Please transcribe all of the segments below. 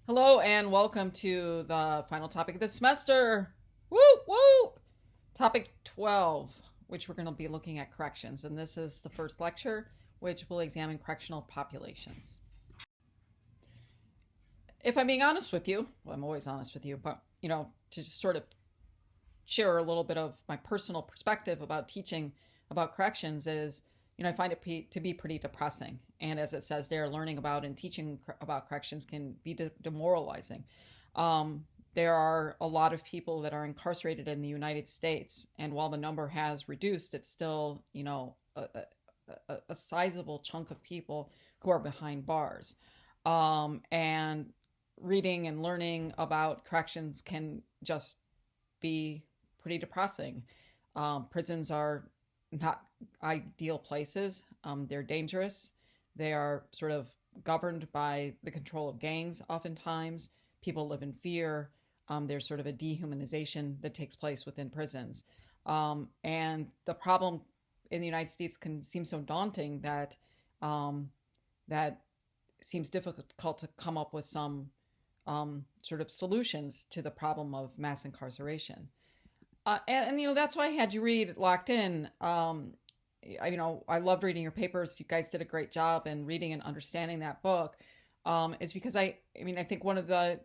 Hello and welcome to the final topic of the semester. Woo woo! Topic 12, which we're going to be looking at corrections. And this is the first lecture, which will examine correctional populations. If I'm being honest with you, well, I'm always honest with you, but to just sort of share a little bit of my personal perspective about teaching about corrections is, I find it to be pretty depressing. And as it says there, learning about and teaching about corrections can be demoralizing. There are a lot of people that are incarcerated in the United States, and while the number has reduced, it's still, a sizable chunk of people who are behind bars. And reading and learning about corrections can just be pretty depressing. Prisons are not ideal places. They're dangerous. They are sort of governed by the control of gangs, oftentimes. People live in fear. There's sort of a dehumanization that takes place within prisons. And the problem in the United States can seem so daunting that seems difficult to come up with some sort of solutions to the problem of mass incarceration. That's why I had you read Locked In. I loved reading your papers. You guys did a great job in reading and understanding that book. Is because I think one of the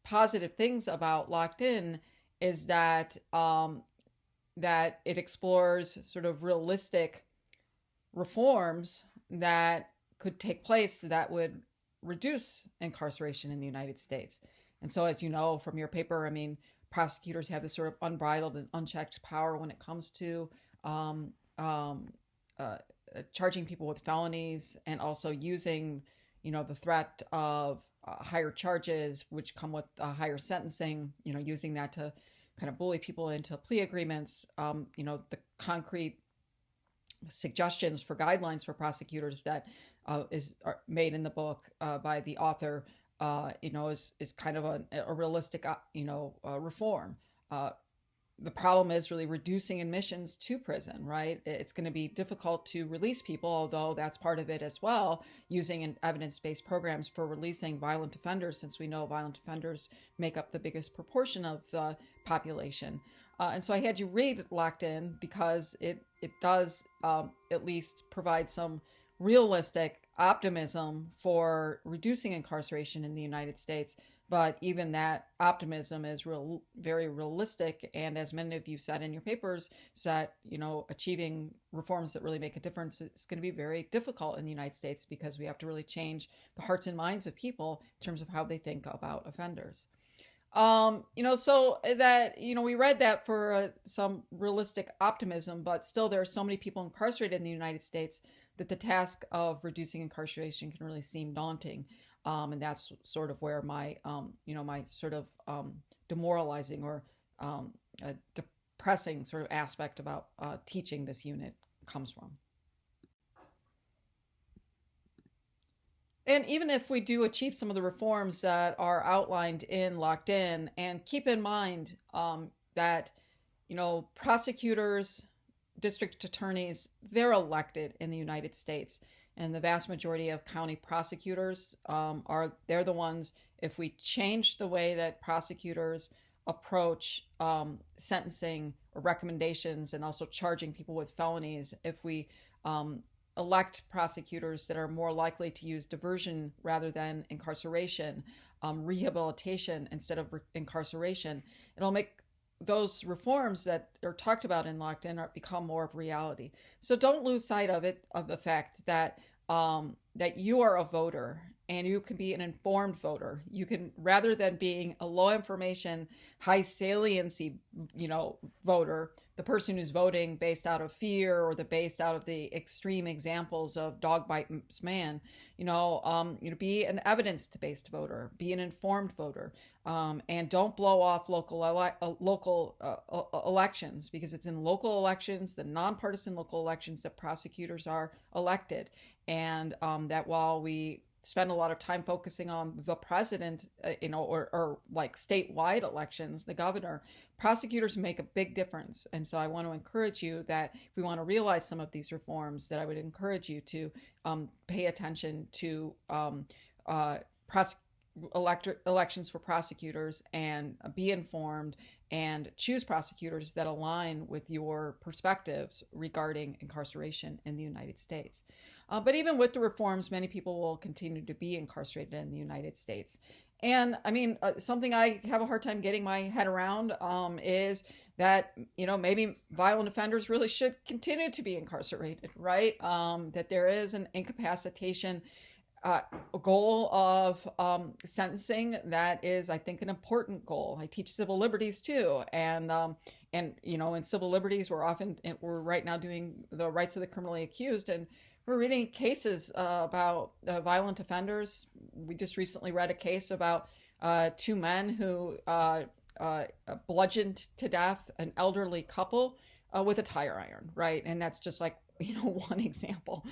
positive things about Locked In is that it explores sort of realistic reforms that could take place that would reduce incarceration in the United States. And so, as you know from your paper, prosecutors have this sort of unbridled and unchecked power when it comes to charging people with felonies, and also using, the threat of higher charges, which come with higher sentencing, using that to kind of bully people into plea agreements. The concrete suggestions for guidelines for prosecutors that are made in the book by the author, is kind of a realistic, reform. The problem is really reducing admissions to prison, right? It's going to be difficult to release people, although that's part of it as well, using evidence-based programs for releasing violent offenders, since we know violent offenders make up the biggest proportion of the population. And so I had you read Locked In because it does at least provide some realistic optimism for reducing incarceration in the United States. But even that optimism is very realistic. And as many of you said in your papers, is that, achieving reforms that really make a difference is going to be very difficult in the United States, because we have to really change the hearts and minds of people in terms of how they think about offenders. So that, we read that for some realistic optimism, but still there are so many people incarcerated in the United States that the task of reducing incarceration can really seem daunting. And that's sort of where my, my sort of demoralizing or depressing sort of aspect about teaching this unit comes from. And even if we do achieve some of the reforms that are outlined in Locked In, and keep in mind that, prosecutors, district attorneys, they're elected in the United States. And the vast majority of county prosecutors they're the ones, if we change the way that prosecutors approach sentencing or recommendations, and also charging people with felonies, if we elect prosecutors that are more likely to use diversion rather than incarceration, rehabilitation instead of incarceration, it'll make those reforms that are talked about in Locked In become more of reality. So don't lose sight of the fact that that you are a voter, and you can be an informed voter. You can, rather than being a low information, high saliency, voter, the person who's voting based out of fear, or based out of the extreme examples of dog bites man, be an evidence-based voter, be an informed voter, and don't blow off local elections, because it's in local elections, the nonpartisan local elections, that prosecutors are elected. And that while we spend a lot of time focusing on the president, or like statewide elections, the governor, prosecutors make a big difference. And so I want to encourage you that if we want to realize some of these reforms, that I would encourage you to pay attention to elections for prosecutors and be informed and choose prosecutors that align with your perspectives regarding incarceration in the United States. But even with the reforms, many people will continue to be incarcerated in the United States. And I mean, something I have a hard time getting my head around is that, maybe violent offenders really should continue to be incarcerated, right? That there is an incapacitation goal of sentencing that is, I think, an important goal. I teach civil liberties too, and in civil liberties, we're right now doing the rights of the criminally accused, and we're reading cases about violent offenders. We just recently read a case about two men who bludgeoned to death an elderly couple with a tire iron, right? And that's just like one example.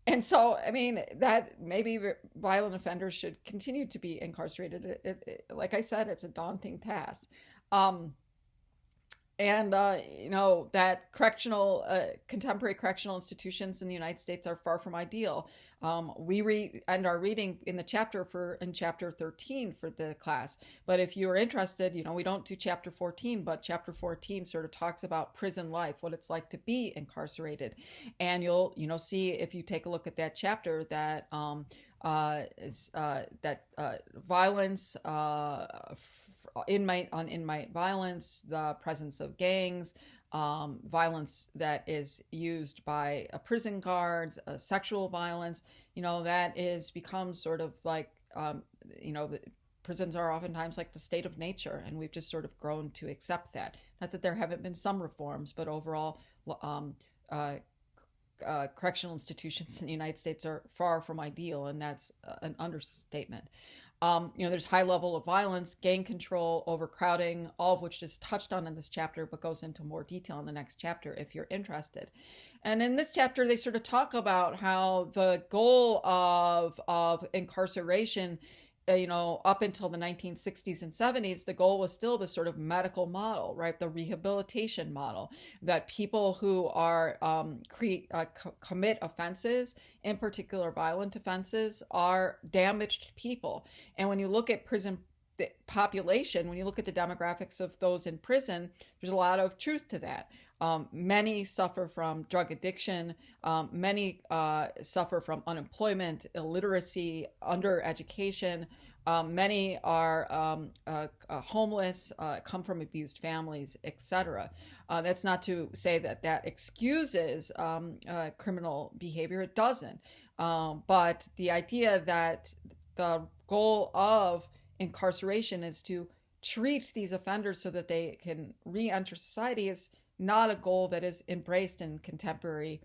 And so, I mean, that maybe violent offenders should continue to be incarcerated. Like I said, it's a daunting task. That contemporary correctional institutions in the United States are far from ideal. We end our reading in the in chapter 13 for the class. But if you are interested, we don't do chapter 14, but chapter 14 sort of talks about prison life, what it's like to be incarcerated. And you'll, see if you take a look at that chapter that violence, inmate violence, the presence of gangs, violence that is used by prison guards, sexual violence, that becomes sort of like, the prisons are oftentimes like the state of nature, and we've just sort of grown to accept that. Not that there haven't been some reforms, but overall, correctional institutions in the United States are far from ideal, and that's an understatement. There's high level of violence, gang control, overcrowding, all of which is touched on in this chapter, but goes into more detail in the next chapter if you're interested. And in this chapter, they sort of talk about how the goal of incarceration, up until the 1960s and 70s, the goal was still the sort of medical model, right? The rehabilitation model, that people who are commit offenses, in particular violent offenses, are damaged people. And when you look at prison population, when you look at the demographics of those in prison, there's a lot of truth to that. Many suffer from drug addiction. Many suffer from unemployment, illiteracy, undereducation. Many are homeless, come from abused families, etc. That's not to say that excuses criminal behavior. It doesn't. But the idea that the goal of incarceration is to treat these offenders so that they can re-enter society is not a goal that is embraced in contemporary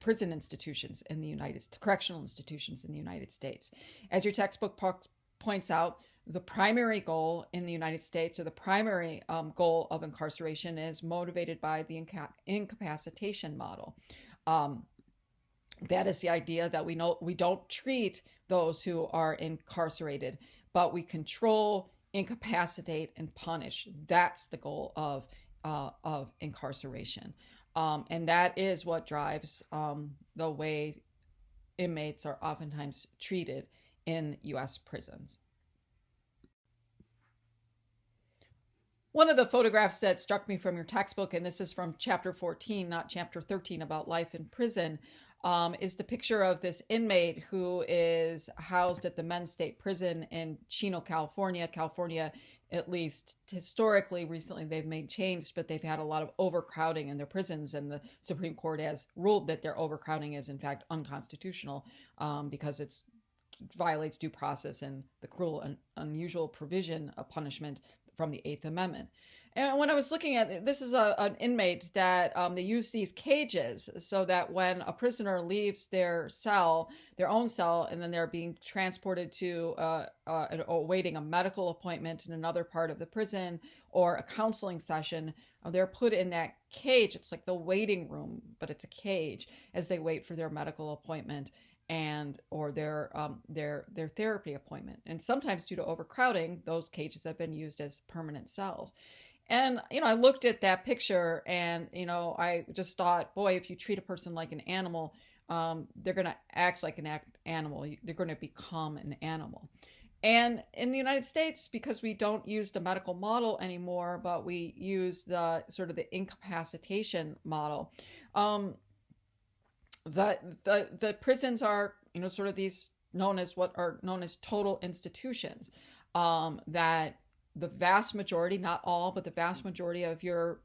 prison institutions in the United States, correctional institutions in the United States. As your textbook points out, the primary goal in the United States, or the primary goal of incarceration, is motivated by the incapacitation model. That is the idea that we don't treat those who are incarcerated, but we control, incapacitate, and punish. That's the goal of incarceration, and that is what drives the way inmates are oftentimes treated in U.S. prisons. One of the photographs that struck me from your textbook, and this is from chapter 14, not chapter 13, about life in prison, is the picture of this inmate who is housed at the Men's State Prison in Chino, California. California, at least historically, recently they've made changes, but they've had a lot of overcrowding in their prisons, and the Supreme Court has ruled that their overcrowding is in fact unconstitutional because it violates due process and the cruel and unusual provision of punishment from the Eighth Amendment. And when I was looking at this, is an inmate that they use these cages so that when a prisoner leaves their own cell, and then they're being transported to awaiting a medical appointment in another part of the prison or a counseling session, they're put in that cage. It's like the waiting room, but it's a cage as they wait for their medical appointment or their therapy appointment. And sometimes due to overcrowding, those cages have been used as permanent cells. And, I looked at that picture and, I just thought, boy, if you treat a person like an animal, they're going to act like an animal. They're going to become an animal. And in the United States, because we don't use the medical model anymore, but we use the sort of the incapacitation model, um, the prisons are, sort of these known as what are known as total institutions, that the vast majority, not all, but the vast majority of your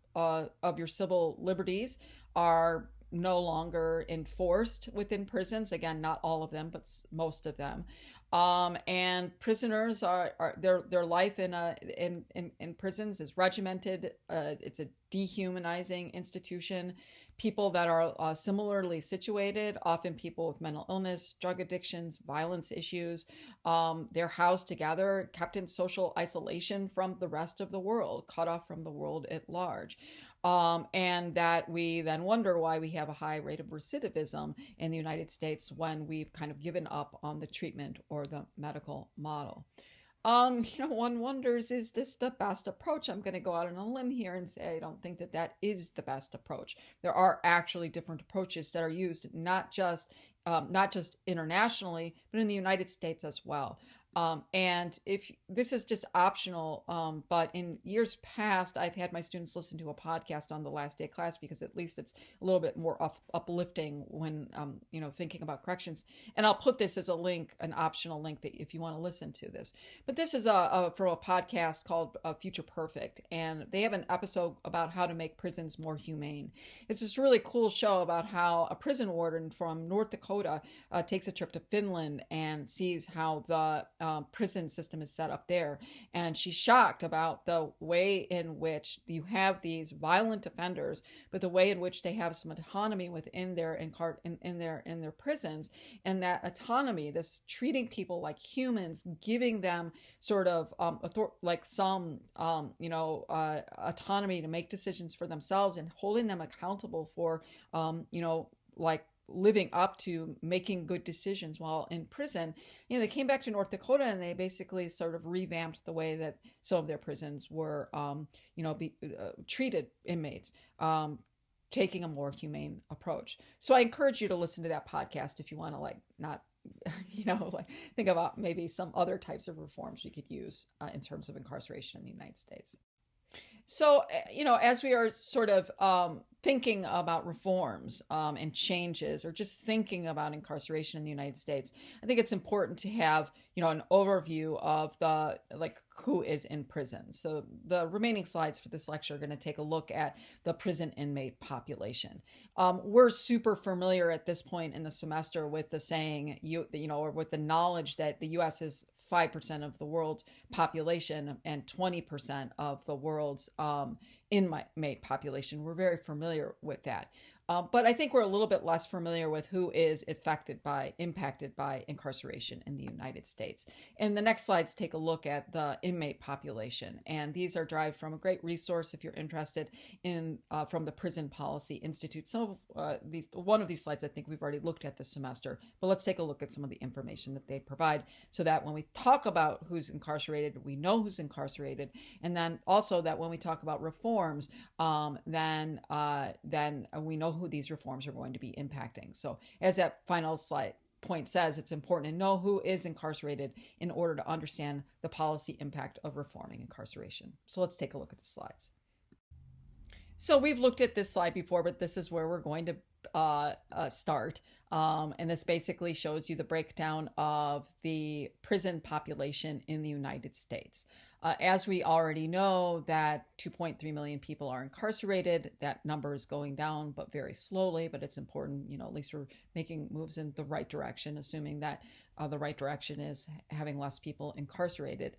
civil liberties are no longer enforced within prisons. Again, not all of them, but most of them. And prisoners are their life in prisons is regimented. It's a dehumanizing institution. People that are similarly situated, often people with mental illness, drug addictions, violence issues, they're housed together, kept in social isolation from the rest of the world, cut off from the world at large. And that we then wonder why we have a high rate of recidivism in the United States when we've kind of given up on the treatment or the medical model. One wonders, is this the best approach? I'm going to go out on a limb here and say I don't think that that is the best approach. There are actually different approaches that are used, not just internationally, but in the United States as well. And if this is just optional, but in years past, I've had my students listen to a podcast on the last day class because at least it's a little bit more uplifting when, thinking about corrections. And I'll put this as a link, an optional link that if you want to listen to this. But this is from a podcast called Future Perfect. And they have an episode about how to make prisons more humane. It's this really cool show about how a prison warden from North Dakota takes a trip to Finland and sees how the prison system is set up there, and she's shocked about the way in which you have these violent offenders, but the way in which they have some autonomy within their in their prisons, and that autonomy, this treating people like humans, giving them sort of autonomy to make decisions for themselves, and holding them accountable for living up to making good decisions while in prison. They came back to North Dakota and they basically sort of revamped the way that some of their prisons were, treated inmates, taking a more humane approach. So I encourage you to listen to that podcast if you want to not, think about maybe some other types of reforms we could use in terms of incarceration in the United States. So, as we are sort of thinking about reforms and changes, or just thinking about incarceration in the United States, I think it's important to have, an overview of who is in prison. So the remaining slides for this lecture are going to take a look at the prison inmate population. We're super familiar at this point in the semester with the saying, or with the knowledge that the U.S. is 5% of the world's population and 20% of the world's inmate population. We're very familiar with that. But I think we're a little bit less familiar with who is impacted by incarceration in the United States. And the next slides take a look at the inmate population. And these are derived from a great resource if you're interested in from the Prison Policy Institute. One of these slides I think we've already looked at this semester, but let's take a look at some of the information that they provide so that when we talk about who's incarcerated, we know who's incarcerated. And then also that when we talk about reforms, then we know who these reforms are going to be impacting. So as that final slide point says, it's important to know who is incarcerated in order to understand the policy impact of reforming incarceration. So let's take a look at the slides. So we've looked at this slide before, but this is where we're going to start. And this basically shows you the breakdown of the prison population in the United States. As we already know that 2.3 million people are incarcerated, that number is going down, but very slowly, but it's important, at least we're making moves in the right direction, assuming that the right direction is having less people incarcerated.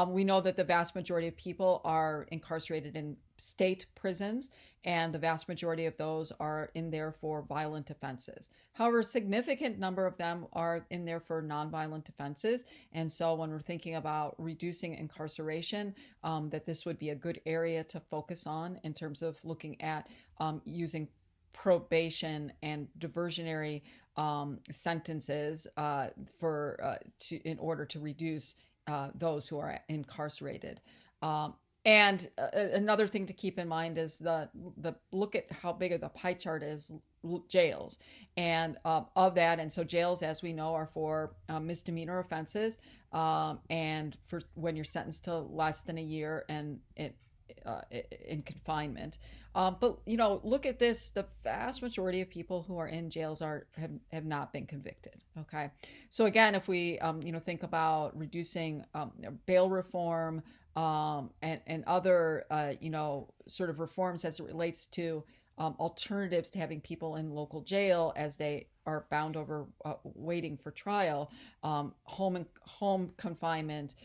We know that the vast majority of people are incarcerated in state prisons, and the vast majority of those are in there for violent offenses. However, a significant number of them are in there for nonviolent offenses. And so when we're thinking about reducing incarceration, that this would be a good area to focus on in terms of looking at using probation and diversionary sentences in order to reduce those who are incarcerated. And another thing to keep in mind is the look at how big of the pie chart is jails, and of that, and so jails, as we know, are for misdemeanor offenses, and for when you're sentenced to less than a year and in confinement. But look at this: the vast majority of people who are in jails have not been convicted. Okay, so again, if we think about reducing bail reform, and other sort of reforms as it relates to alternatives to having people in local jail as they are bound over waiting for trial, home confinement,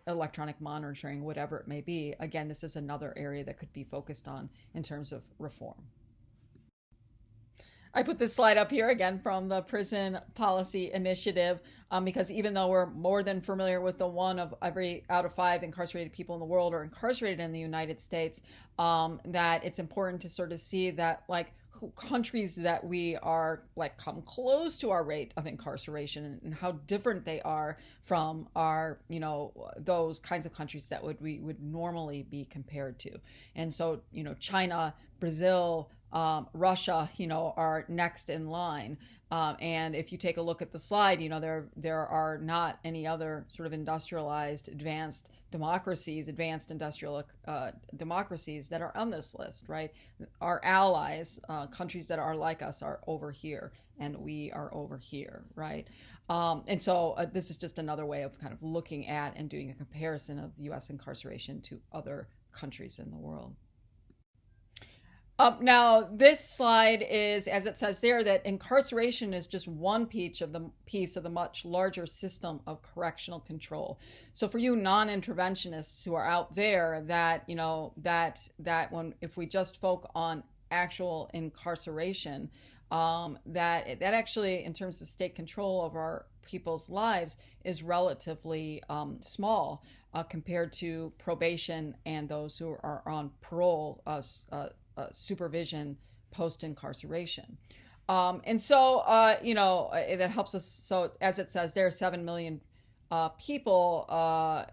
electronic monitoring, whatever it may be. Again, this is another area that could be focused on in terms of reform. I put this slide up here again from the Prison Policy Initiative, because even though we're more than familiar with the one of every out of 5 incarcerated people in the world are incarcerated in the United States, that it's important to sort of see that countries that we are come close to our rate of incarceration and how different they are from our those kinds of countries that we would normally be compared to. And so China, Brazil, Russia, are next in line. And if you take a look at the slide, there are not any other sort of industrialized, advanced industrial democracies that are on this list, right? Our allies, countries that are like us, are over here, and we are over here, right? And so this is just another way of kind of looking at and doing a comparison of U.S. incarceration to other countries in the world. Now, this slide is, as it says there, that incarceration is just one piece of the much larger system of correctional control. So for you non-interventionists who are out there, that if we just focus on actual incarceration, that actually, in terms of state control over our people's lives, is relatively small compared to probation and those who are on parole, supervision post-incarceration. And so, that helps us. So as it says there, 7 million people are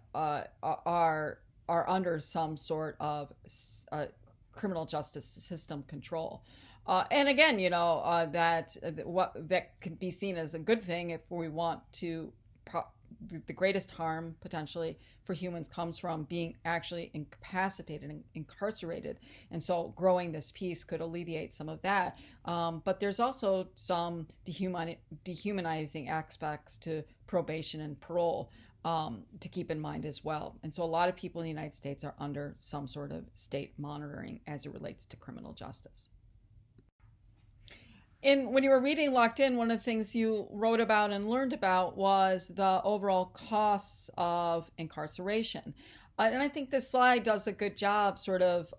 under some sort of criminal justice system control. And again, that could be seen as a good thing if we want to the greatest harm potentially for humans comes from being actually incapacitated and incarcerated. And so growing this piece could alleviate some of that. But there's also some dehumanizing aspects to probation and parole to keep in mind as well. And so a lot of people in the United States are under some sort of state monitoring as it relates to criminal justice. When you were reading Locked In, one of the things you wrote about and learned about was the overall costs of incarceration. And I think this slide does a good job sort of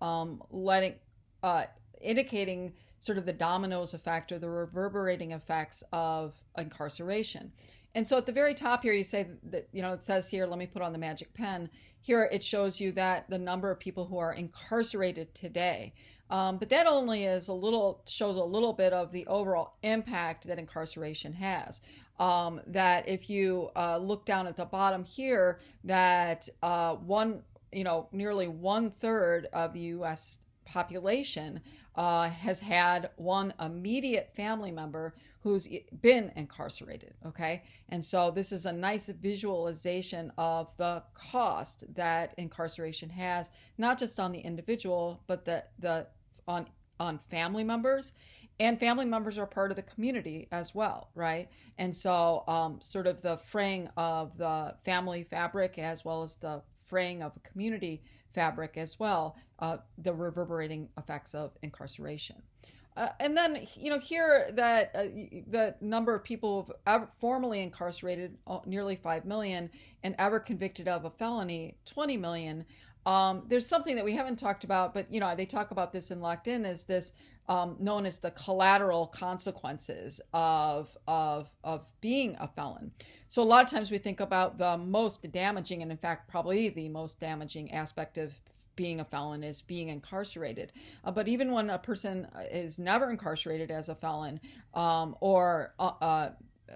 indicating sort of the dominoes effect or the reverberating effects of incarceration. And so at the very top here, you say that, it says here, let me put on the magic pen. Here it shows you that the number of people who are incarcerated today. But that only shows a little bit of the overall impact that incarceration has. That if you look down at the bottom here, that nearly 1/3 of the U.S. population has had one immediate family member who's been incarcerated. Okay, and so this is a nice visualization of the cost that incarceration has, not just on the individual, but on family members, and family members are part of the community as well, right? And so sort of the fraying of the family fabric as well as the fraying of a community fabric as well, the reverberating effects of incarceration. And then, here that the number of people who've formerly incarcerated, nearly 5 million, and ever convicted of a felony, 20 million. There's something that we haven't talked about, but they talk about this in Locked In, as this known as the collateral consequences of being a felon. So a lot of times we think about the most damaging, and in fact probably the most damaging aspect of being a felon is being incarcerated. But even when a person is never incarcerated as a felon, or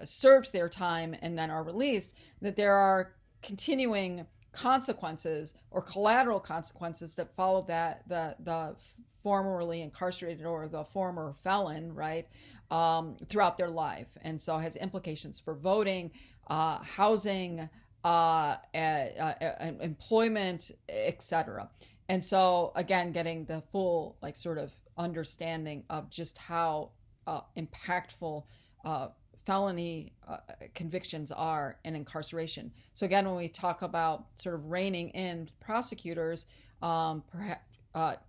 served their time and then are released, that there are continuing consequences or collateral consequences that follow that the formerly incarcerated or the former felon, right, throughout their life, and so has implications for voting, housing, employment, etc. And so again, getting the full like sort of understanding of just how impactful felony convictions are in incarceration. So again, when we talk about sort of reining in prosecutors, perhaps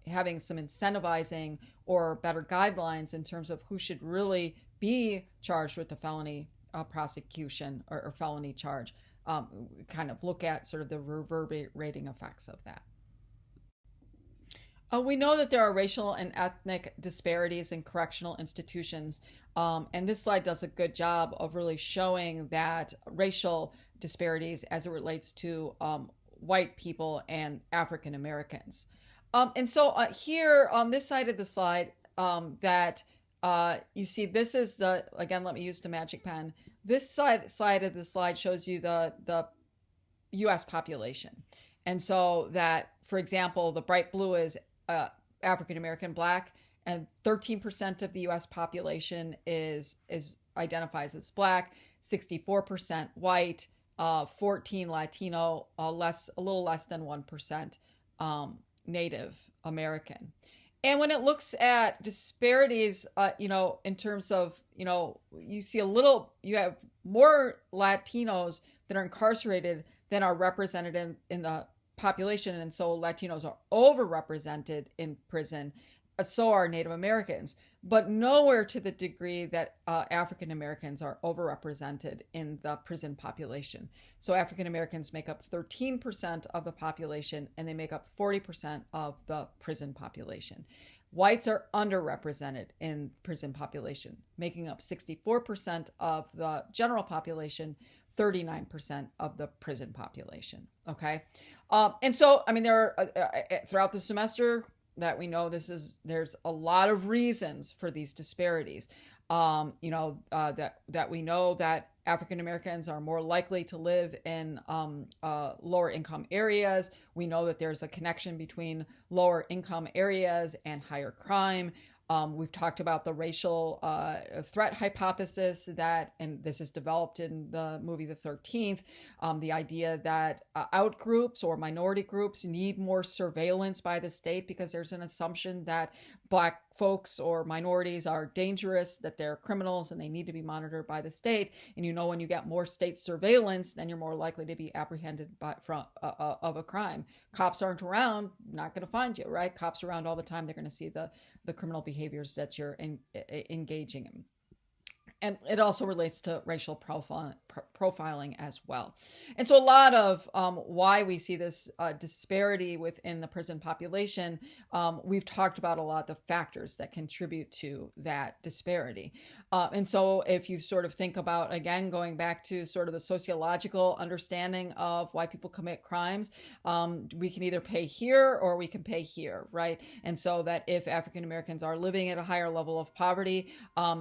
having some incentivizing or better guidelines in terms of who should really be charged with the felony prosecution or felony charge, kind of look at sort of the reverberating effects of that. We know that there are racial and ethnic disparities in correctional institutions, and this slide does a good job of really showing that racial disparities as it relates to white people and African Americans. And so here on this side of the slide, that you see, this is the, again, let me use the magic pen. This side of the slide shows you the U.S. population. And so that, for example, the bright blue is African American, Black, and 13% of the U.S. population is identifies as Black, 64% white, 14 Latino, a little less than 1% Native American. And when it looks at disparities, in terms of, you have more Latinos that are incarcerated than are represented in the population. And so Latinos are overrepresented in prison. So are Native Americans, but nowhere to the degree that African Americans are overrepresented in the prison population. So African Americans make up 13% of the population, and they make up 40% of the prison population. Whites are underrepresented in prison population, making up 64% of the general population, 39% of the prison population. Okay. And so, I mean, there are throughout the semester that we know there's a lot of reasons for these disparities. That we know that African Americans are more likely to live in lower income areas. We know that there's a connection between lower income areas and higher crime. We've talked about the racial threat hypothesis and this is developed in the movie The 13th, the idea that out groups or minority groups need more surveillance by the state because there's an assumption that Black folks or minorities are dangerous, that they're criminals, and they need to be monitored by the state. And when you get more state surveillance, then you're more likely to be apprehended of a crime. Cops aren't around, not going to find you, right? Cops around all the time, they're going to see the criminal behaviors that you're engaging in. And it also relates to racial profiling as well. And so a lot of why we see this disparity within the prison population, we've talked about a lot of the factors that contribute to that disparity. And so if you sort of think about, again, going back to sort of the sociological understanding of why people commit crimes, we can either pay here or we can pay here, right? And so that if African Americans are living at a higher level of poverty,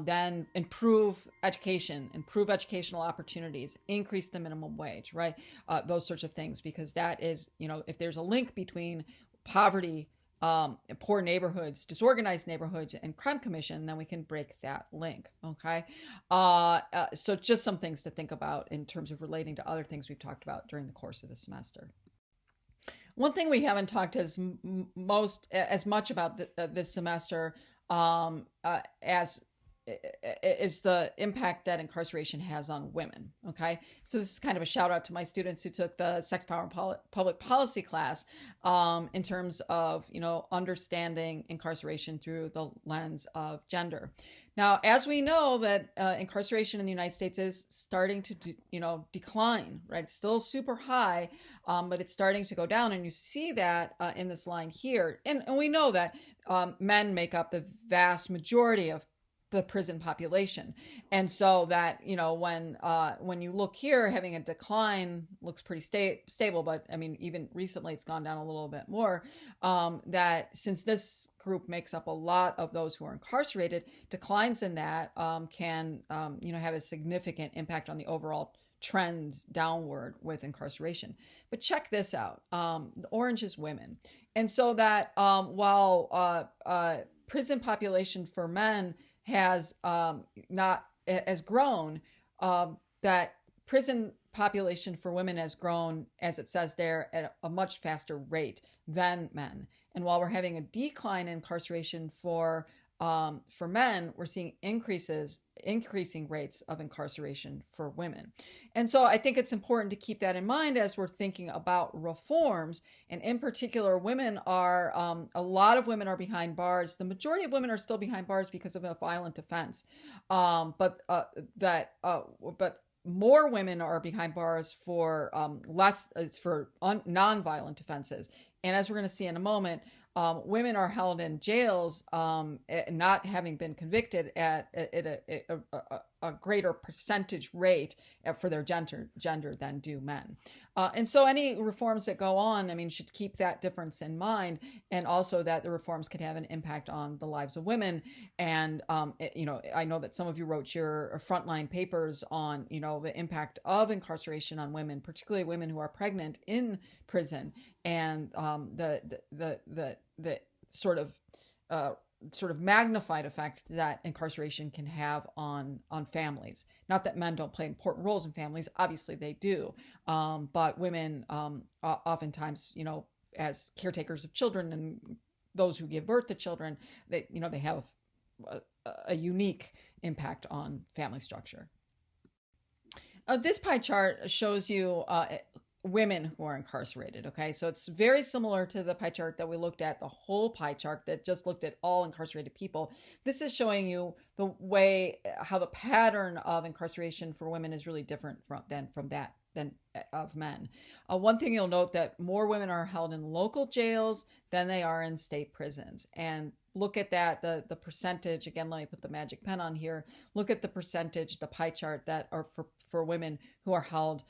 then improve educational opportunities, increase the minimum wage, right? Those sorts of things, because that is, if there's a link between poverty, poor neighborhoods, disorganized neighborhoods, and crime commission, then we can break that link, okay? So just some things to think about in terms of relating to other things we've talked about during the course of the semester. One thing we haven't talked as much about this semester as is the impact that incarceration has on women. Okay. So this is kind of a shout out to my students who took the sex, power, and public policy class, in terms of, understanding incarceration through the lens of gender. Now, as we know that incarceration in the United States is starting to, decline, right? It's still super high, but it's starting to go down. And you see that in this line here. And we know that men make up the vast majority of the prison population. And so that, when you look here, having a decline looks pretty stable, but I mean, even recently it's gone down a little bit more, that since this group makes up a lot of those who are incarcerated, declines in that can, have a significant impact on the overall trend downward with incarceration. But check this out. The orange is women. And so that while prison population for men has not has grown, that prison population for women has grown, as it says there, at a much faster rate than men. And while we're having a decline in incarceration for men, we're seeing increasing rates of incarceration for women. And so I think it's important to keep that in mind as we're thinking about reforms. And in particular, women are, a lot of women are behind bars. The majority of women are still behind bars because of a violent offense. But more women are behind bars for non-violent offenses. And as we're going to see in a moment, women are held in jails, not having been convicted at a greater percentage rate for their gender than do men. And so any reforms that go on, I mean, should keep that difference in mind, and also that the reforms could have an impact on the lives of women. And, I know that some of you wrote your frontline papers on, the impact of incarceration on women, particularly women who are pregnant in prison, and the sort of magnified effect that incarceration can have on families. Not that men don't play important roles in families, obviously they do, but women oftentimes, as caretakers of children and those who give birth to children, they have a unique impact on family structure. This pie chart shows you women who are incarcerated. Okay, so it's very similar to the pie chart that we looked at, the whole pie chart that just looked at all incarcerated people. This is showing you the way how the pattern of incarceration for women is really different than of men. One thing you'll note that more women are held in local jails than they are in state prisons. And look at that, the percentage, again, let me put the magic pen on here. Look at the percentage, the pie chart that are for women who are held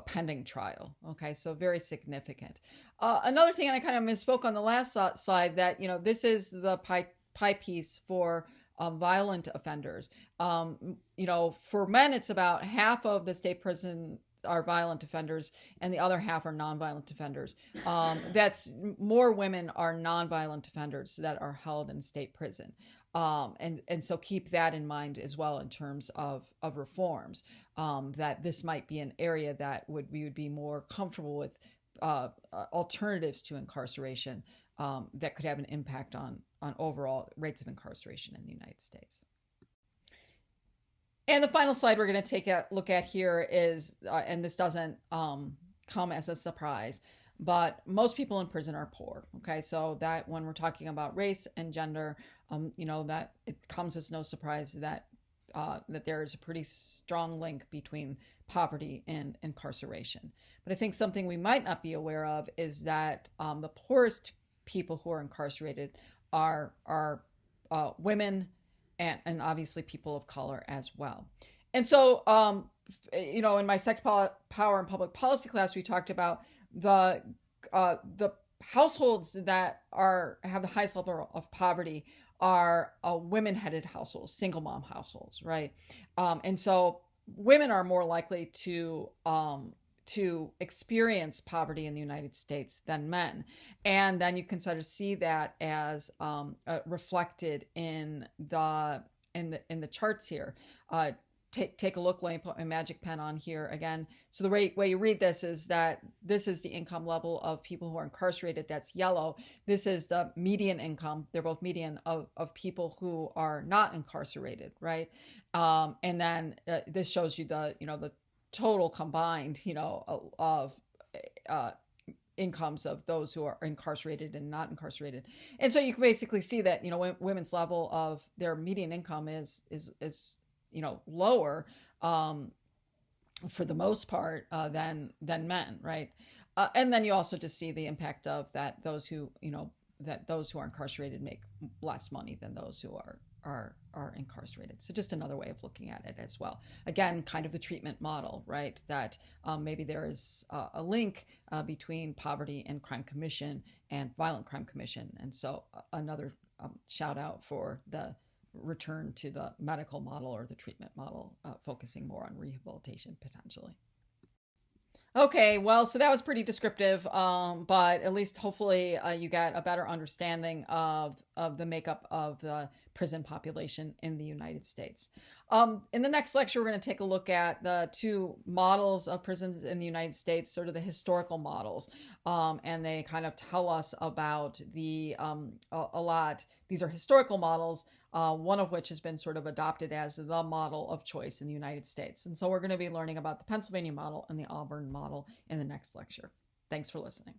pending trial. Okay, so very significant. Another thing, and I kind of misspoke on the last slide, that, this is the pie piece for violent offenders. For men, it's about half of the state prison are violent offenders and the other half are nonviolent offenders. That's more women are nonviolent offenders that are held in state prison. And so keep that in mind as well in terms of reforms, that this might be an area that we would be more comfortable with alternatives to incarceration that could have an impact on overall rates of incarceration in the United States. And the final slide we're going to take a look at here is, and this doesn't come as a surprise, but most people in prison are poor. Okay, so that when we're talking about race and gender, that it comes as no surprise that that there is a pretty strong link between poverty and incarceration. But I think something we might not be aware of is that the poorest people who are incarcerated are women and obviously people of color as well. And so, in my sex, power, and public policy class, we talked about the households that have the highest level of poverty are women-headed households, single mom households, right? And so women are more likely to experience poverty in the United States than men. And then you can sort of see that as reflected in the charts here. Take a look. Let me put my magic pen on here again. So the way you read this is that this is the income level of people who are incarcerated. That's yellow. This is the median income. They're both median of people who are not incarcerated, right? And then this shows you the total combined, of incomes of those who are incarcerated and not incarcerated. And so you can basically see that, women's level of their median income is lower for the most part than men, right? And then you also just see the impact of that those who are incarcerated make less money than those who are incarcerated. So just another way of looking at it as well. Again, kind of the treatment model, right? That maybe there is a link between poverty and crime commission and violent crime commission. And so another shout out for the return to the medical model or the treatment model, focusing more on rehabilitation potentially. Okay, well, so that was pretty descriptive, but at least hopefully you got a better understanding of the makeup of the prison population in the United States. In the next lecture, we're going to take a look at the two models of prisons in the United States, sort of the historical models, and they kind of tell us about a lot. These are historical models, one of which has been sort of adopted as the model of choice in the United States. And so we're going to be learning about the Pennsylvania model and the Auburn model in the next lecture. Thanks for listening.